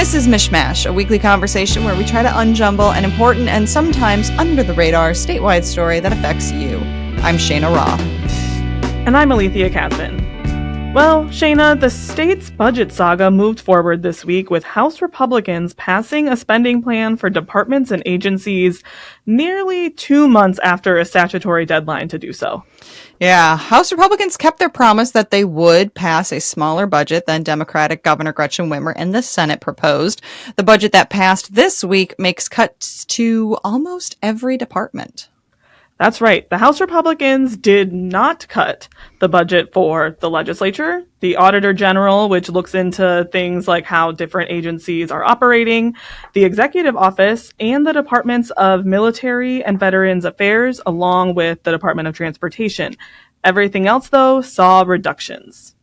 This is MichMash, a weekly conversation where we try to unjumble an important and sometimes under-the-radar statewide story that affects you. I'm Cheyna Roth. And I'm Alethia Kasben. Well, Cheyna, the state's budget saga moved forward this week with House Republicans passing a spending plan for departments and agencies nearly 2 months after a statutory deadline to do so. Yeah, House Republicans kept their promise that they would pass a smaller budget than Democratic Governor Gretchen Whitmer and the Senate proposed. The budget that passed this week makes cuts to almost every department. That's right. The House Republicans did not cut the budget for the legislature, the Auditor General, which looks into things like how different agencies are operating, the Executive Office, and the Departments of Military and Veterans Affairs, along with the Department of Transportation. Everything else, though, saw reductions.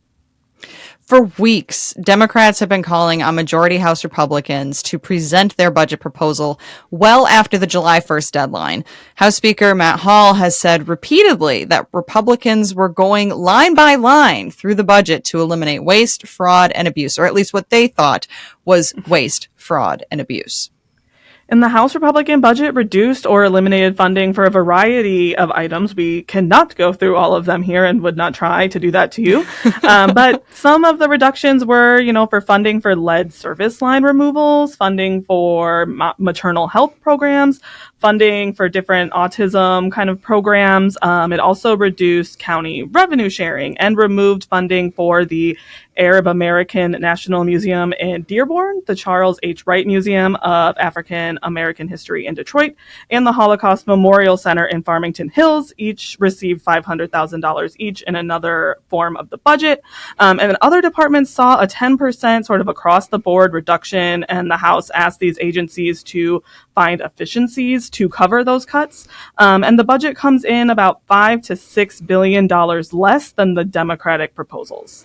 For weeks, Democrats have been calling on majority House Republicans to present their budget proposal well after the July 1st deadline. House Speaker Matt Hall has said repeatedly that Republicans were going line by line through the budget to eliminate waste, fraud, and abuse, or at least what they thought was waste, fraud, and abuse. And the House Republican budget reduced or eliminated funding for a variety of items. We cannot go through all of them here and would not try to do that to you. But some of the reductions were, for funding for lead service line removals, funding for maternal health programs, funding for different autism kind of programs. It also reduced county revenue sharing and removed funding for the Arab American National Museum in Dearborn, the Charles H. Wright Museum of African American History in Detroit, and the Holocaust Memorial Center in Farmington Hills. Each received $500,000 each in another form of the budget. And then other departments saw a 10% sort of across the board reduction, and the House asked these agencies to find efficiencies to cover those cuts. And the budget comes in about $5 to $6 billion less than the Democratic proposals.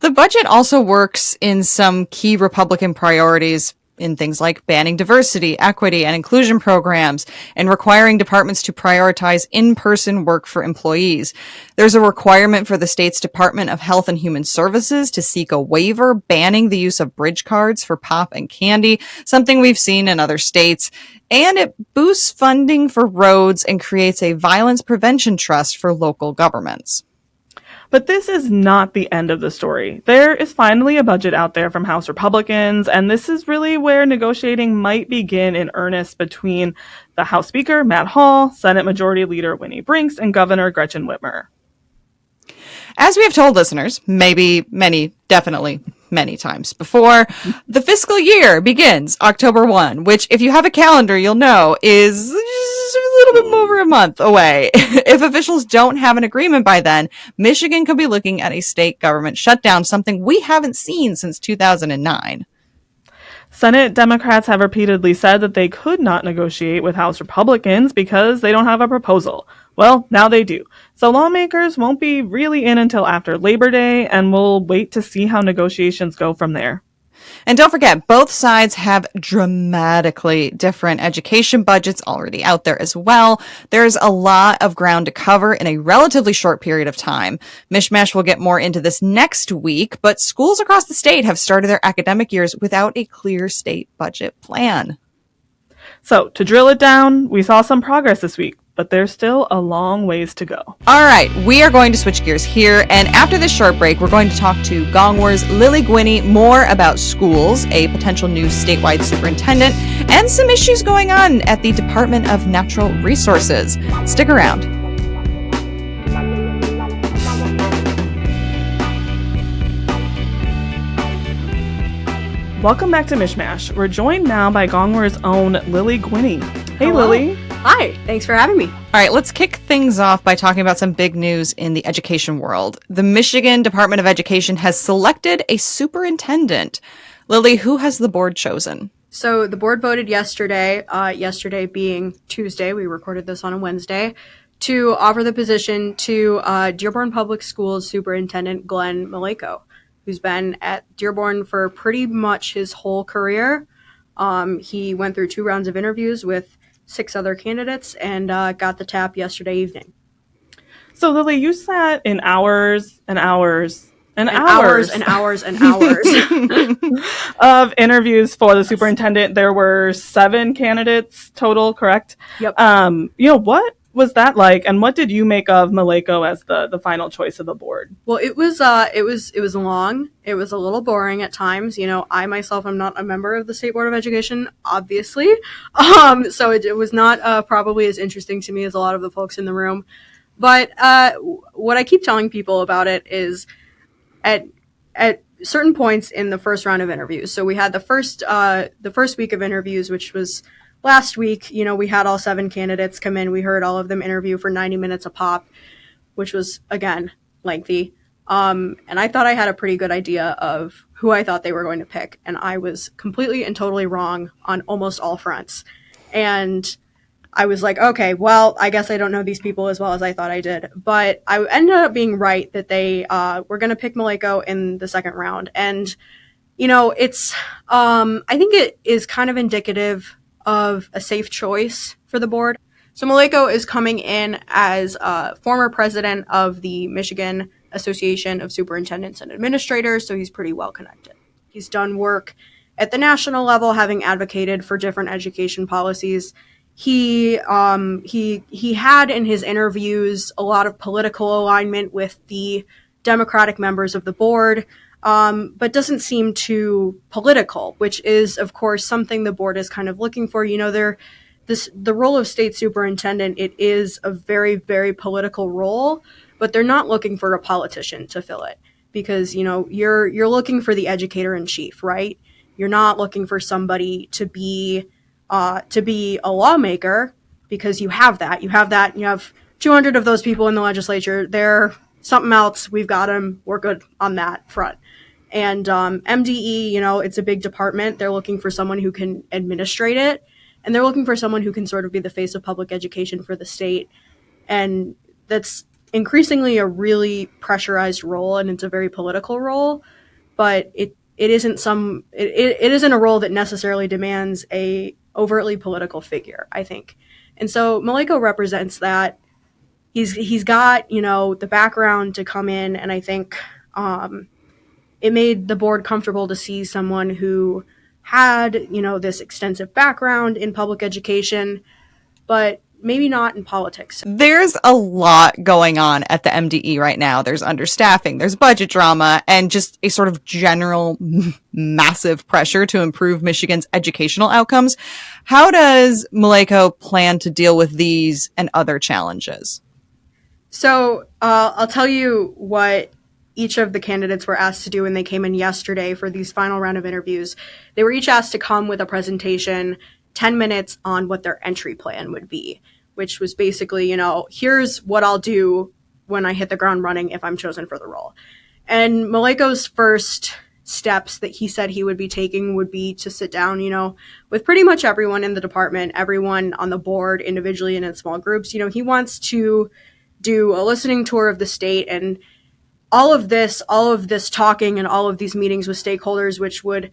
The budget also works in some key Republican priorities in things like banning diversity, equity, and inclusion programs, and requiring departments to prioritize in-person work for employees. There's a requirement for the state's Department of Health and Human Services to seek a waiver banning the use of bridge cards for pop and candy, something we've seen in other states. And it boosts funding for roads and creates a violence prevention trust for local governments. But this is not the end of the story. There is finally a budget out there from House Republicans, and this is really where negotiating might begin in earnest between the House Speaker, Matt Hall, Senate Majority Leader Winnie Brinks, and Governor Gretchen Whitmer. As we have told listeners, maybe definitely many times before, the fiscal year begins October 1, which, if you have a calendar, you'll know is just a little bit over a month away. If officials don't have an agreement by then, Michigan could be looking at a state government shutdown, something we haven't seen since 2009. Senate Democrats have repeatedly said that they could not negotiate with House Republicans because they don't have a proposal. Well, now they do. So lawmakers won't be really in until after Labor Day, and we'll wait to see how negotiations go from there. And don't forget, both sides have dramatically different education budgets already out there as well. There's a lot of ground to cover in a relatively short period of time. MichMash will get more into this next week, but schools across the state have started their academic years without a clear state budget plan. So to drill it down, we saw some progress this week, but there's still a long ways to go. All right, we are going to switch gears here, and after this short break, we're going to talk to Gongwer's Lily Guiney more about schools, a potential new statewide superintendent, and some issues going on at the Department of Natural Resources. Stick around. Welcome back to MichMash. We're joined now by Gongwer's own Lily Guiney. Hey, Hello. Lily. Hi, thanks for having me. All right, let's kick things off by talking about some big news in the education world. The Michigan Department of Education has selected a superintendent. Lily, who has the board chosen? So the board voted yesterday, yesterday being Tuesday, we recorded this on a Wednesday, to offer the position to Dearborn Public Schools Superintendent Glenn Maleko, who's been at Dearborn for pretty much his whole career. He went through 2 rounds of interviews with 6 other candidates and got the tap yesterday evening. So Lily, you sat in hours and hours And hours and hours and hours of interviews for the superintendent. There were 7 candidates total, correct? Yep. What was that like, and what did you make of Maleko as the final choice of the board? Well, it was long. It was a little boring at times. I myself am not a member of the State Board of Education, obviously. So it was not probably as interesting to me as a lot of the folks in the room. But what I keep telling people about it is at certain points in the first round of interviews. So we had the first week of interviews, which was last week. We had all 7 candidates come in. We heard all of them interview for 90 minutes a pop, which was, again, lengthy. And I thought I had a pretty good idea of who I thought they were going to pick. And I was completely and totally wrong on almost all fronts. And I was like, okay, well, I guess I don't know these people as well as I thought I did. But I ended up being right that they were going to pick Maleko in the second round. And, it's, I think it is kind of indicative of a safe choice for the board. So Maleko is coming in as former president of the Michigan Association of Superintendents and Administrators, so he's pretty well connected. He's done work at the national level, having advocated for different education policies. He had in his interviews a lot of political alignment with the Democratic members of the board, but doesn't seem too political, which is, of course, something the board is kind of looking for. The role of state superintendent, it is a very, very political role, but they're not looking for a politician to fill it because, you're looking for the educator in chief, right? You're not looking for somebody to be a lawmaker because you have that. You have 200 of those people in the legislature. They're something else. We've got them. We're good on that front. And MDE, it's a big department. They're looking for someone who can administrate it. And they're looking for someone who can sort of be the face of public education for the state. And that's increasingly a really pressurized role, and it's a very political role. But it isn't a role that necessarily demands a overtly political figure, I think. And so Maleko represents that. He's got, the background to come in, and I think it made the board comfortable to see someone who had, this extensive background in public education, but maybe not in politics. There's a lot going on at the MDE right now. There's understaffing, there's budget drama, and just a sort of general massive pressure to improve Michigan's educational outcomes. How does Maleko plan to deal with these and other challenges? So I'll tell you what each of the candidates were asked to do when they came in yesterday for these final round of interviews. They were each asked to come with a presentation, 10 minutes on what their entry plan would be, which was basically, here's what I'll do when I hit the ground running if I'm chosen for the role. And Maleko's first steps that he said he would be taking would be to sit down, with pretty much everyone in the department, everyone on the board, individually and in small groups. He wants to do a listening tour of the state, and all of this talking and all of these meetings with stakeholders, which would,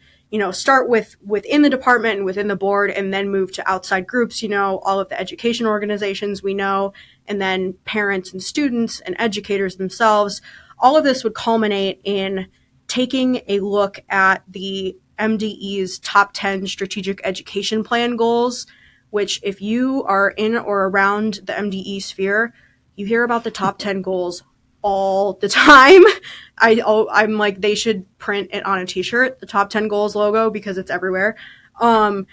start within the department and within the board and then move to outside groups, all of the education organizations we know, and then parents and students and educators themselves. All of this would culminate in taking a look at the MDE's top 10 strategic education plan goals, which if you are in or around the MDE sphere, you hear about the top 10 goals all the time. I'm like, they should print it on a t-shirt, the top 10 goals logo, because it's everywhere. And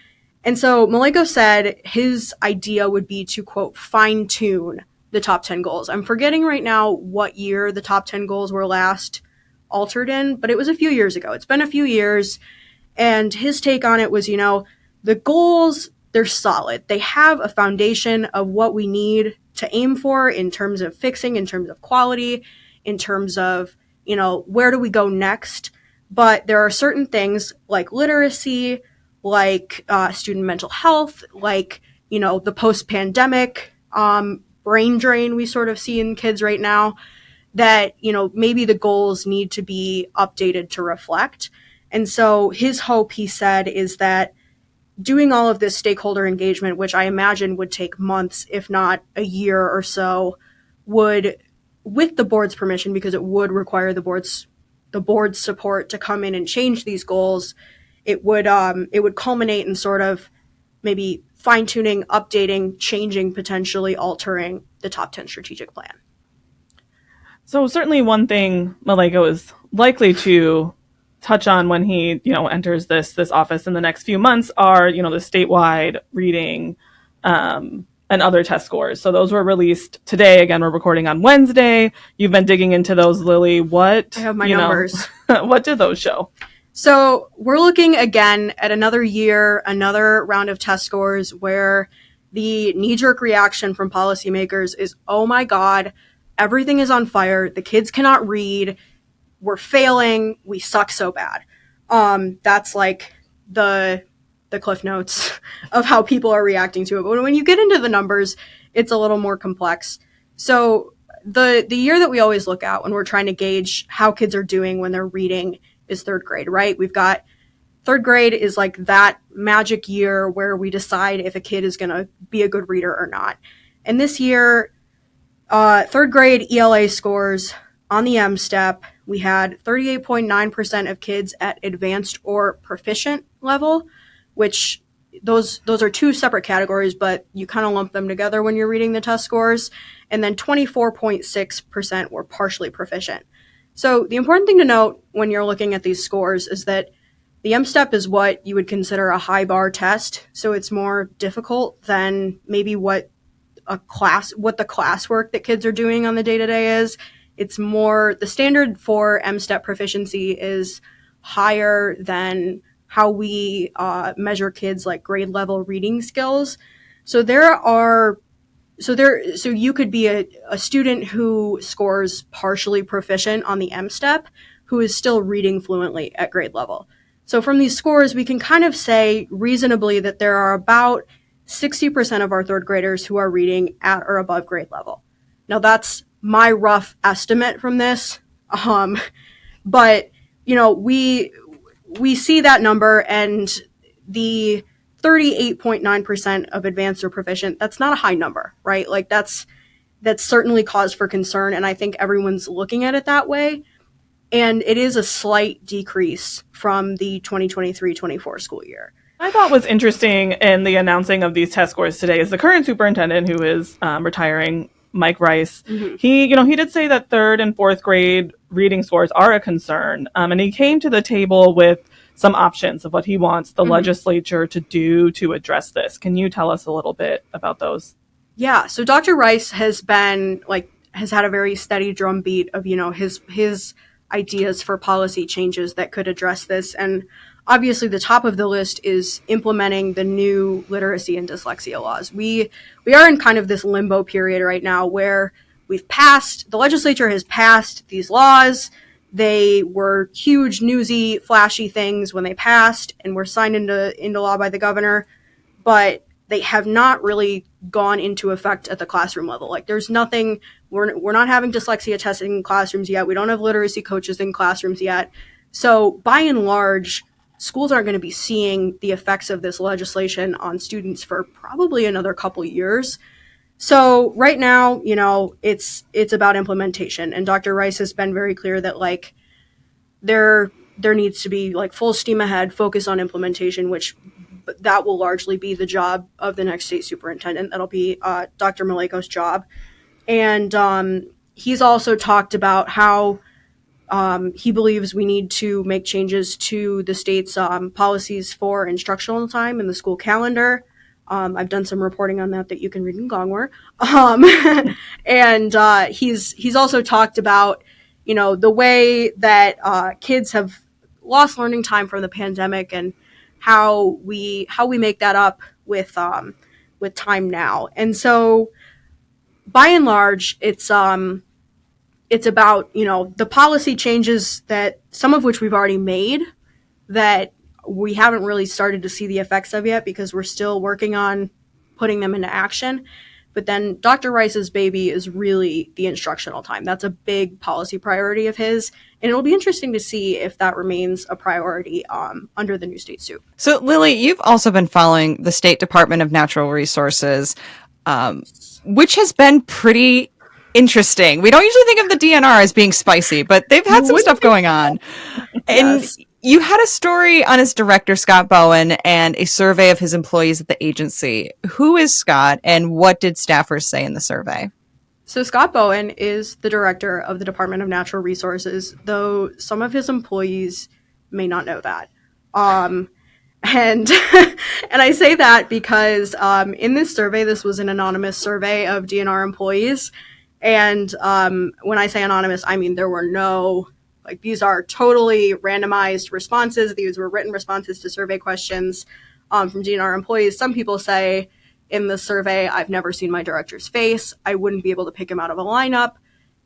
so Maleko said his idea would be to, quote, fine tune the top 10 goals. I'm forgetting right now what year the top 10 goals were last altered in, but it was a few years ago. It's been a few years. And his take on it was, the goals, they're solid. They have a foundation of what we need to aim for in terms of fixing, in terms of quality, in terms of, where do we go next? But there are certain things like literacy, like student mental health, like, the post-pandemic brain drain we sort of see in kids right now that, maybe the goals need to be updated to reflect. And so his hope, he said, is that doing all of this stakeholder engagement, which I imagine would take months, if not a year or so, would, with the board's permission, because it would require the board's the board's support to come in and change these goals, it would culminate in sort of maybe fine-tuning, updating, changing, potentially altering the top 10 strategic plan. So certainly one thing Maleko is likely to touch on when he, enters this office in the next few months are, the statewide reading and other test scores. So those were released today. Again, we're recording on Wednesday. You've been digging into those, Lily. What? I have my numbers. What did those show? So we're looking again at another year, another round of test scores where the knee-jerk reaction from policymakers is, oh my God, everything is on fire. The kids cannot read. We're failing. We suck so bad. That's like the cliff notes of how people are reacting to it. But when you get into the numbers, it's a little more complex. So the year that we always look at when we're trying to gauge how kids are doing when they're reading is third grade, right? We've got third grade is like that magic year where we decide if a kid is going to be a good reader or not. And this year, third grade ELA scores on the M step, we had 38.9% of kids at advanced or proficient level, which those are two separate categories, but you kind of lump them together when you're reading the test scores. And then 24.6% were partially proficient. So the important thing to note when you're looking at these scores is that the M-STEP is what you would consider a high bar test. So it's more difficult than maybe what the classwork that kids are doing on the day-to-day is. It's more, the standard for M-STEP proficiency is higher than how we measure kids like grade level reading skills. So you could be a student who scores partially proficient on the M-STEP who is still reading fluently at grade level. So from these scores, we can kind of say reasonably that there are about 60% of our third graders who are reading at or above grade level. Now that's my rough estimate from this. But we see that number, and the 38.9% of advanced or proficient, that's not a high number, right? Like that's certainly cause for concern, and I think everyone's looking at it that way. And it is a slight decrease from the 2023-24 school year. I thought was interesting in the announcing of these test scores today is the current superintendent who is retiring, Mike Rice. Mm-hmm. He did say that third and fourth grade reading scores are a concern. And he came to the table with some options of what he wants the legislature to do to address this. Can you tell us a little bit about those? Yeah. So Dr. Rice has had a very steady drumbeat of, his ideas for policy changes that could address this. And obviously the top of the list is implementing the new literacy and dyslexia laws. We are in kind of this limbo period right now where the legislature has passed these laws. They were huge, newsy, flashy things when they passed and were signed into law by the governor, but they have not really gone into effect at the classroom level. Like there's nothing, we're not having dyslexia testing in classrooms yet. We don't have literacy coaches in classrooms yet. So by and large, schools aren't going to be seeing the effects of this legislation on students for probably another couple years. So right now, it's about implementation. And Dr. Rice has been very clear that there needs to be full steam ahead, focus on implementation, which that will largely be the job of the next state superintendent. That'll be Dr. Maleko's job. And he's also talked about how he believes we need to make changes to the state's policies for instructional time in the school calendar. I've done some reporting on that you can read in Gongwer. And he's also talked about, the way that kids have lost learning time from the pandemic and how we make that up with time now. And so by and large, it's about, the policy changes that some of which we've already made that we haven't really started to see the effects of yet because we're still working on putting them into action. But then Dr. Rice's baby is really the instructional time. That's a big policy priority of his. And it'll be interesting to see if that remains a priority under the new state sup. So, Lily, you've also been following the State Department of Natural Resources, which has been pretty Interesting. We don't usually think of the DNR as being spicy, but they've had some stuff going on. And Yes. you had a story on its director, Scott Bowen, and a survey of his employees at the agency. Who is Scott, and what did staffers say in the survey? So Scott Bowen is the director of the Department of Natural Resources, though some of his employees may not know that. And and I say that because in this survey, this was an anonymous survey of DNR employees. And when I say anonymous, I mean there were no, like, these are totally randomized responses. These were written responses to survey questions from DNR employees. Some people say in the survey, I've never seen my director's face. I wouldn't be able to pick him out of a lineup.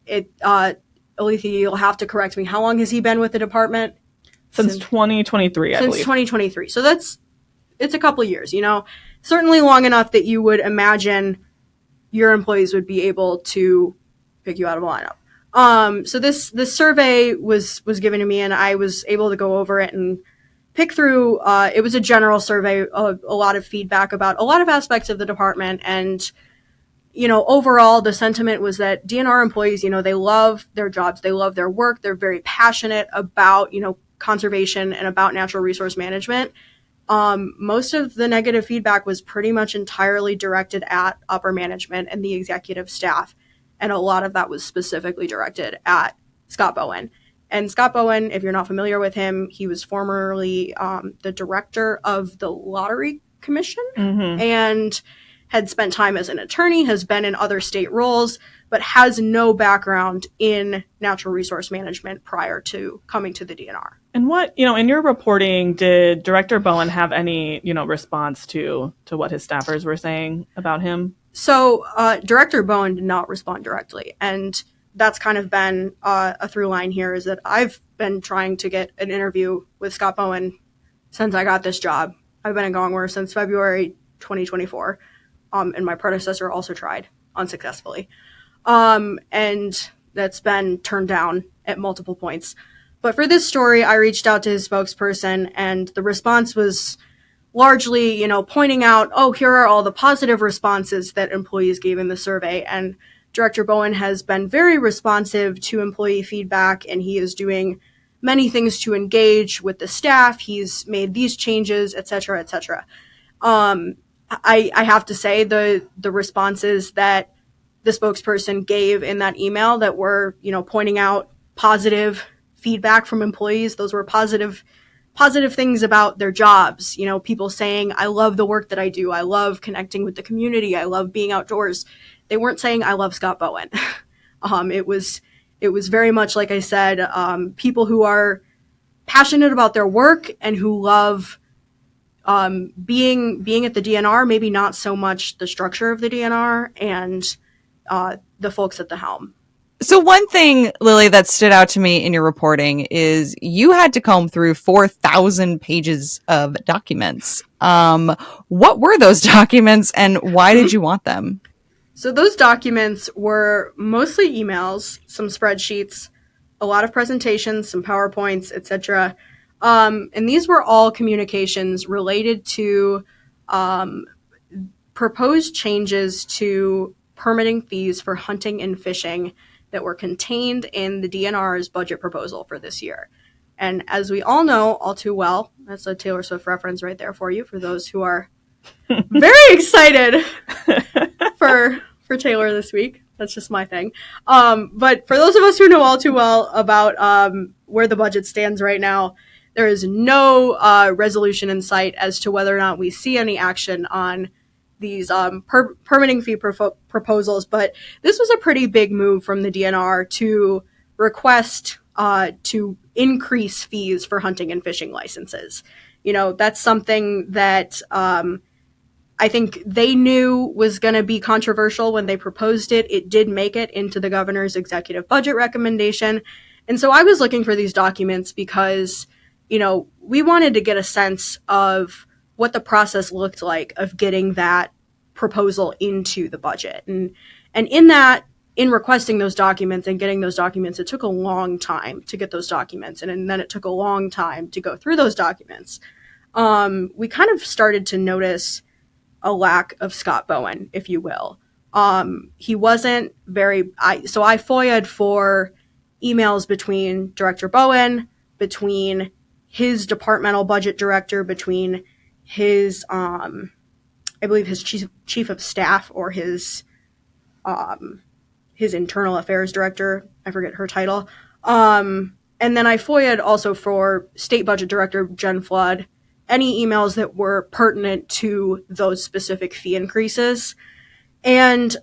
Alethia, you'll have to correct me. How long has he been with the department? Since 2023, I believe. Since 2023. So it's a couple years, certainly long enough that you would imagine your employees would be able to pick you out of a lineup. So this survey was given to me, and I was able to go over it and pick through. It was a general survey, a lot of feedback about a lot of aspects of the department. And, overall, the sentiment was that DNR employees, they love their jobs. They love their work. They're very passionate about, conservation and about natural resource management. Most of the negative feedback was pretty much entirely directed at upper management and the executive staff. And a lot of that was specifically directed at Scott Bowen. And Scott Bowen, if you're not familiar with him, he was formerly the director of the Lottery Commission and had spent time as an attorney, has been in other state roles, but has no background in natural resource management prior to coming to the DNR. And what, in your reporting, did Director Bowen have any, response to what his staffers were saying about him? So Director Bowen did not respond directly. And that's kind of been a through line here, is that I've been trying to get an interview with Scott Bowen since I got this job. I've been in Gongwer since February 2024. And my predecessor also tried unsuccessfully. And that's been turned down at multiple points. But for this story, I reached out to his spokesperson, and the response was largely, pointing out, here are all the positive responses that employees gave in the survey. And Director Bowen has been very responsive to employee feedback, and he is doing many things to engage with the staff. He's made these changes, et cetera, et cetera. I have to say the responses that the spokesperson gave in that email that were, pointing out positive feedback from employees, those were positive things about their jobs. People saying, I love the work that I do. I love connecting with the community. I love being outdoors. They weren't saying, I love Scott Bowen. It was very much, like I said, people who are passionate about their work and who love being at the DNR, maybe not so much the structure of the DNR and the folks at the helm. So one thing, Lily, that stood out to me in your reporting is you had to comb through 4,000 pages of documents. What were those documents, and why did you want them? So those documents were mostly emails, some spreadsheets, a lot of presentations, some PowerPoints, etc. And these were all communications related to proposed changes to permitting fees for hunting and fishing that were contained in the DNR's budget proposal for this year. And as we all know all too well, that's a Taylor Swift reference right there for you, for those who are very excited for Taylor this week. That's just my thing. But for those of us who know all too well about where the budget stands right now, there is no resolution in sight as to whether or not we see any action on these permitting fee proposals. But this was a pretty big move from the DNR to request to increase fees for hunting and fishing licenses. That's something that I think they knew was going to be controversial when they proposed it. It did make it into the governor's executive budget recommendation. And so I was looking for these documents because, we wanted to get a sense of what the process looked like of getting that proposal into the budget. And in requesting those documents and getting those documents, it took a long time to get those documents. And then it took a long time to go through those documents. We kind of started to notice a lack of Scott Bowen, if you will. He wasn't very, so I FOIA'd for emails between Director Bowen, between his departmental budget director, between his, I believe his chief of staff, or his internal affairs director. I forget her title. And then I FOIA'd also for State Budget Director Jen Flood, any emails that were pertinent to those specific fee increases. And,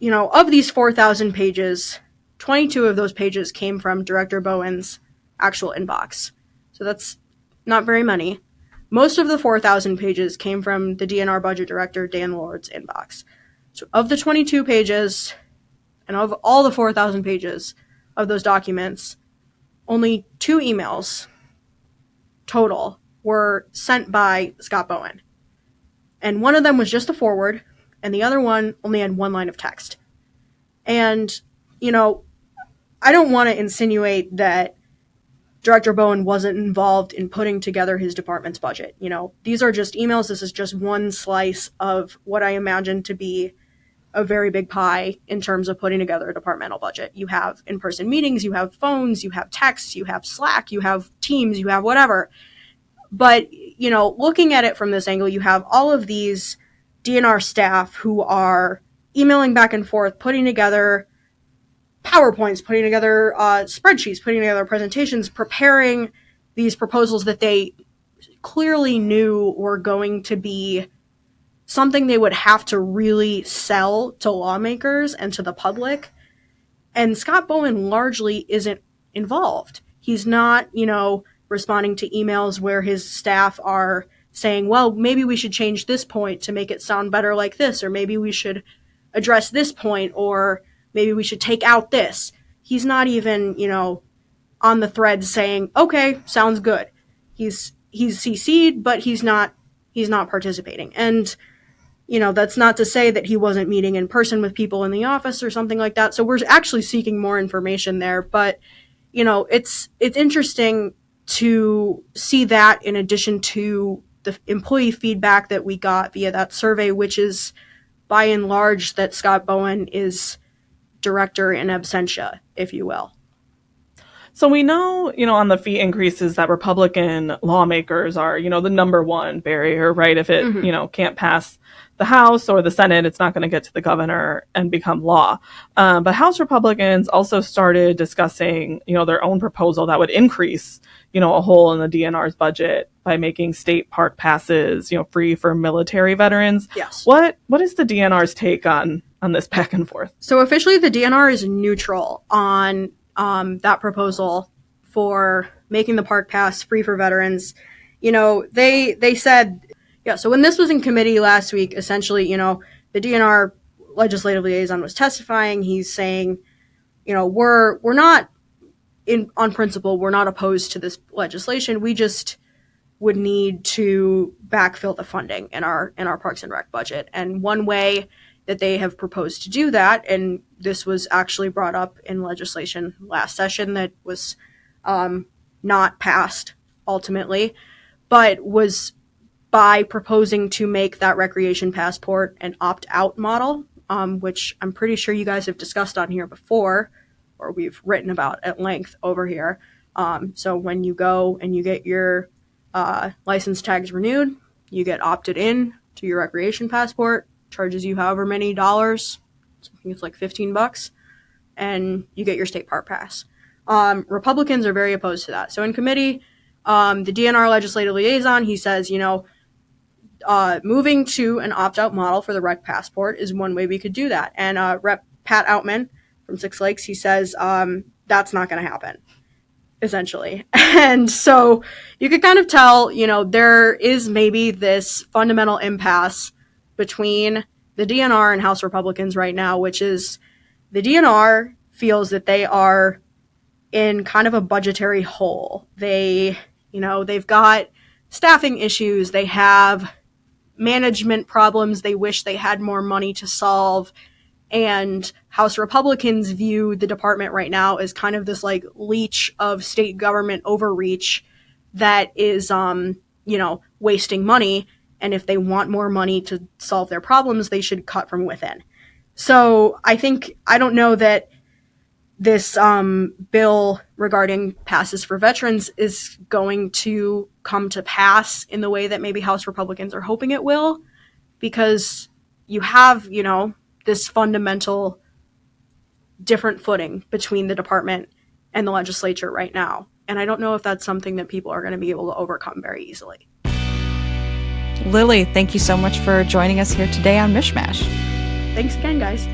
of these 4,000 pages, 22 of those pages came from Director Bowen's actual inbox. So that's not very many. Most of the 4,000 pages came from the DNR Budget Director, Dan Lord's inbox. So of the 22 pages, and of all the 4,000 pages of those documents, only 2 emails total were sent by Scott Bowen. And one of them was just a forward, and the other one only had 1 line of text. And, I don't want to insinuate that Director Bowen wasn't involved in putting together his department's budget. These are just emails. This is just one slice of what I imagine to be a very big pie in terms of putting together a departmental budget. You have in-person meetings, you have phones, you have texts, you have Slack, you have Teams, you have whatever. But, looking at it from this angle, you have all of these DNR staff who are emailing back and forth, putting together PowerPoints, putting together spreadsheets, putting together presentations, preparing these proposals that they clearly knew were going to be something they would have to really sell to lawmakers and to the public. And Scott Bowen largely isn't involved. He's not, responding to emails where his staff are saying, well, maybe we should change this point to make it sound better like this, or maybe we should address this point, or maybe we should take out this. He's not even, on the thread saying, okay, sounds good. He's CC'd, but he's not participating. And, that's not to say that he wasn't meeting in person with people in the office or something like that. So we're actually seeking more information there. But, it's interesting to see that in addition to the employee feedback that we got via that survey, which is by and large that Scott Bowen is director in absentia, if you will. So we know, on the fee increases that Republican lawmakers are, the number one barrier, right? If it, can't pass the House or the Senate, it's not going to get to the governor and become law. But House Republicans also started discussing, their own proposal that would increase, a hole in the DNR's budget by making state park passes, free for military veterans. Yes. What is the DNR's take on this back and forth? So officially, the DNR is neutral on that proposal for making the park pass free for veterans. They said, so when this was in committee last week, essentially, the DNR legislative liaison was testifying. He's saying, we're not on principle, we're not opposed to this legislation. We just would need to backfill the funding in our Parks and Rec budget. And one way that they have proposed to do that, and this was actually brought up in legislation last session that was not passed ultimately, but was by proposing to make that recreation passport an opt-out model, which I'm pretty sure you guys have discussed on here before, or we've written about at length over here. So when you go and you get your license tags renewed, you get opted in to your recreation passport, charges you however many dollars, I think it's like $15, and you get your state park pass. Republicans are very opposed to that. So in committee, the DNR legislative liaison, he says, moving to an opt-out model for the rec passport is one way we could do that. And Rep. Pat Outman from Six Lakes, he says that's not going to happen, essentially. And so you could kind of tell, there is maybe this fundamental impasse between the DNR and House Republicans right now, which is the DNR feels that they are in kind of a budgetary hole. They've got staffing issues. They have management problems. They wish they had more money to solve. And House Republicans view the department right now as kind of this like leech of state government overreach that is, wasting money. And if they want more money to solve their problems, they should cut from within. So I don't know that this bill regarding passes for veterans is going to come to pass in the way that maybe House Republicans are hoping it will, because you have, this fundamental different footing between the department and the legislature right now. And I don't know if that's something that people are going to be able to overcome very easily. Lily, thank you so much for joining us here today on MichMash. Thanks again, guys.